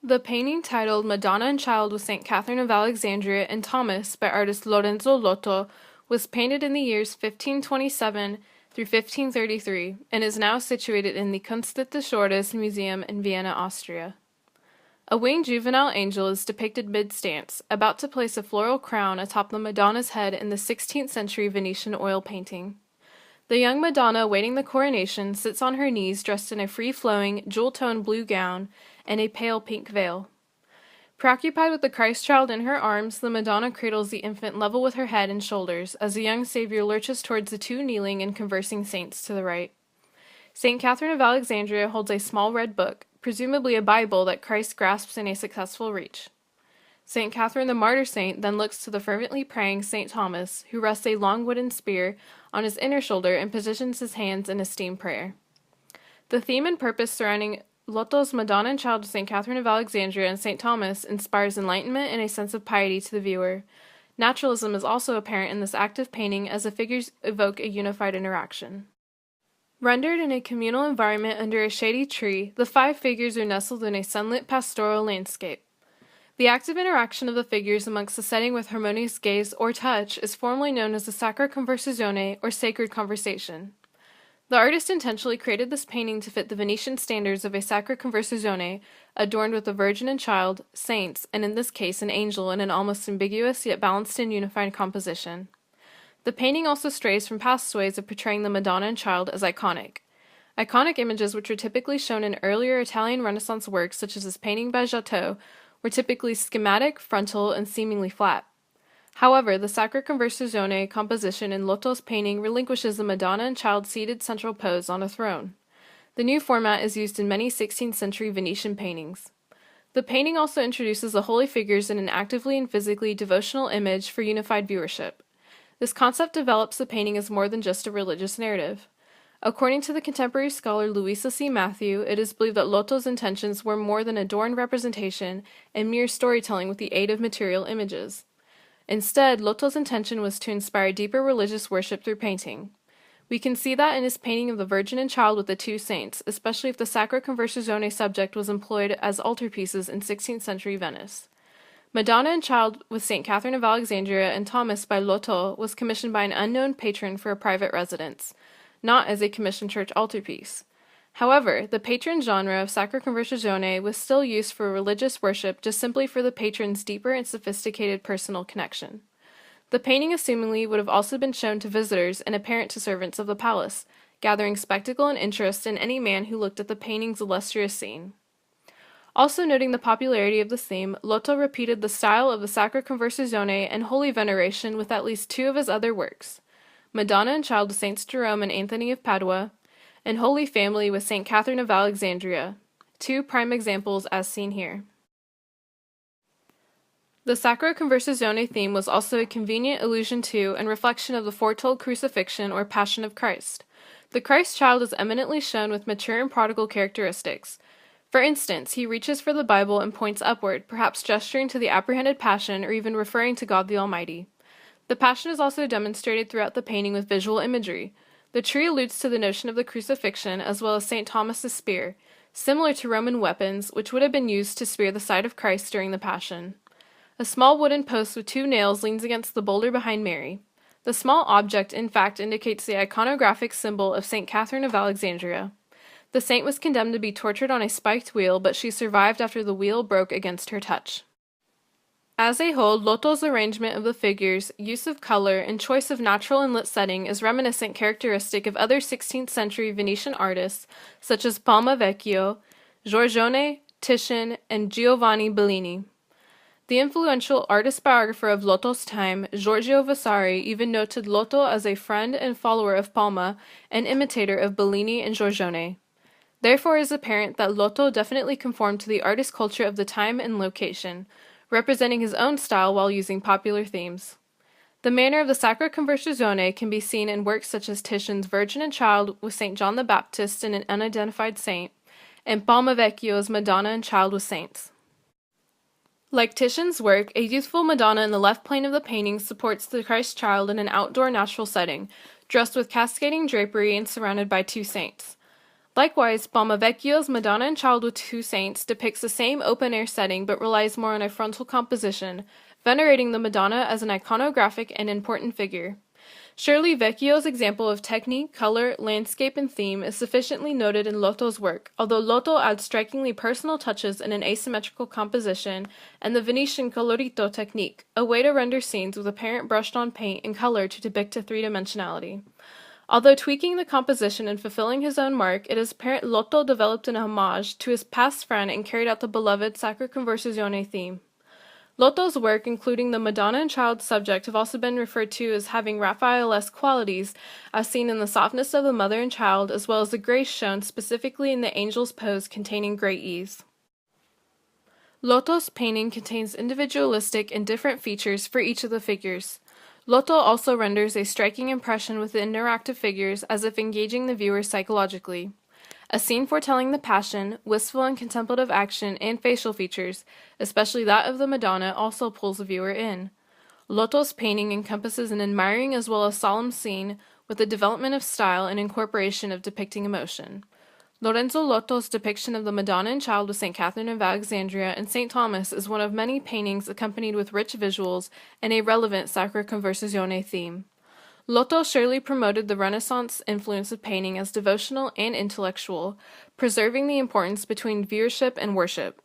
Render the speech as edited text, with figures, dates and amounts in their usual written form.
The painting titled Madonna and Child with St. Catherine of Alexandria and Thomas by artist Lorenzo Lotto was painted in the years 1527 through 1533 and is now situated in the Kunsthistorisches Museum in Vienna, Austria. A winged juvenile angel is depicted mid-stance, about to place a floral crown atop the Madonna's head in the 16th century Venetian oil painting. The young Madonna awaiting the coronation sits on her knees dressed in a free-flowing, jewel-toned blue gown and a pale pink veil. Preoccupied with the Christ child in her arms, the Madonna cradles the infant level with her head and shoulders as the young Savior lurches towards the two kneeling and conversing saints to the right. St. Catherine of Alexandria holds a small red book, presumably a Bible that Christ grasps in a successful reach. St. Catherine the martyr saint then looks to the fervently praying St. Thomas, who rests a long wooden spear on his inner shoulder and positions his hands in esteemed prayer. The theme and purpose surrounding Lotto's Madonna and Child of St. Catherine of Alexandria and St. Thomas inspires enlightenment and a sense of piety to the viewer. Naturalism is also apparent in this active painting as the figures evoke a unified interaction. Rendered in a communal environment under a shady tree, the 5 figures are nestled in a sunlit pastoral landscape. The active interaction of the figures amongst the setting with harmonious gaze or touch is formally known as the Sacra Conversazione or sacred conversation. The artist intentionally created this painting to fit the Venetian standards of a Sacra Conversazione, adorned with the Virgin and Child, saints, and in this case an angel in an almost ambiguous yet balanced and unified composition. The painting also strays from past ways of portraying the Madonna and Child as iconic. Iconic images, which were typically shown in earlier Italian Renaissance works such as this painting by Giotto, were typically schematic, frontal, and seemingly flat. However, the Sacra Conversazione composition in Lotto's painting relinquishes the Madonna and Child seated central pose on a throne. The new format is used in many 16th century Venetian paintings. The painting also introduces the holy figures in an actively and physically devotional image for unified viewership. This concept develops the painting as more than just a religious narrative. According to the contemporary scholar Louisa C. Matthew, it is believed that Lotto's intentions were more than adorned representation and mere storytelling with the aid of material images. Instead, Lotto's intention was to inspire deeper religious worship through painting. We can see that in his painting of the Virgin and Child with the 2 saints, especially if the Sacra Conversazione subject was employed as altarpieces in 16th century Venice. Madonna and Child with St. Catherine of Alexandria and Thomas by Lotto was commissioned by an unknown patron for a private residence, not as a commissioned church altarpiece. However, the patron genre of Sacra Conversazione was still used for religious worship just simply for the patron's deeper and sophisticated personal connection. The painting assumingly would have also been shown to visitors and apparent to servants of the palace, gathering spectacle and interest in any man who looked at the painting's illustrious scene. Also noting the popularity of the theme, Lotto repeated the style of the Sacra Conversazione and Holy Veneration with at least 2 of his other works, Madonna and Child with Saints Jerome and Anthony of Padua, and Holy Family with St. Catherine of Alexandria, 2 prime examples as seen here. The Sacra Conversazione theme was also a convenient allusion to and reflection of the foretold crucifixion or Passion of Christ. The Christ child is eminently shown with mature and prodigal characteristics. For instance, he reaches for the Bible and points upward, perhaps gesturing to the apprehended Passion or even referring to God the Almighty. The Passion is also demonstrated throughout the painting with visual imagery. The tree alludes to the notion of the crucifixion as well as St. Thomas's spear, similar to Roman weapons which would have been used to spear the side of Christ during the Passion. A small wooden post with 2 nails leans against the boulder behind Mary. The small object, in fact, indicates the iconographic symbol of St. Catherine of Alexandria. The saint was condemned to be tortured on a spiked wheel, but she survived after the wheel broke against her touch. As a whole, Lotto's arrangement of the figures, use of color, and choice of natural and lit setting is reminiscent characteristic of other 16th century Venetian artists such as Palma Vecchio, Giorgione, Titian, and Giovanni Bellini. The influential artist biographer of Lotto's time, Giorgio Vasari, even noted Lotto as a friend and follower of Palma and imitator of Bellini and Giorgione. Therefore, it is apparent that Lotto definitely conformed to the artist culture of the time and location, representing his own style while using popular themes. The manner of the Sacra Conversazione can be seen in works such as Titian's Virgin and Child with St. John the Baptist and an unidentified saint, and Palma Vecchio's Madonna and Child with saints. Like Titian's work, a youthful Madonna in the left plane of the painting supports the Christ child in an outdoor natural setting, dressed with cascading drapery and surrounded by 2 saints. Likewise, Balmavecchio's Madonna and Child with Two Saints depicts the same open-air setting but relies more on a frontal composition, venerating the Madonna as an iconographic and important figure. Surely Vecchio's example of technique, color, landscape, and theme is sufficiently noted in Lotto's work, although Lotto adds strikingly personal touches in an asymmetrical composition and the Venetian colorito technique, a way to render scenes with apparent brushed-on paint and color to depict a three-dimensionality. Although tweaking the composition and fulfilling his own mark, it is apparent Lotto developed an homage to his past friend and carried out the beloved Sacra Conversione theme. Lotto's work, including the Madonna and Child subject, have also been referred to as having Raphaelesque qualities, as seen in the softness of the Mother and Child, as well as the grace shown specifically in the angel's pose containing great ease. Lotto's painting contains individualistic and different features for each of the figures. Lotto also renders a striking impression with the interactive figures, as if engaging the viewer psychologically. A scene foretelling the Passion, wistful and contemplative action, and facial features, especially that of the Madonna, also pulls the viewer in. Lotto's painting encompasses an admiring as well as solemn scene, with a development of style and incorporation of depicting emotion. Lorenzo Lotto's depiction of the Madonna and Child with St. Catherine of Alexandria and St. Thomas is one of many paintings accompanied with rich visuals and a relevant Sacra Conversione theme. Lotto surely promoted the Renaissance influence of painting as devotional and intellectual, preserving the importance between viewership and worship.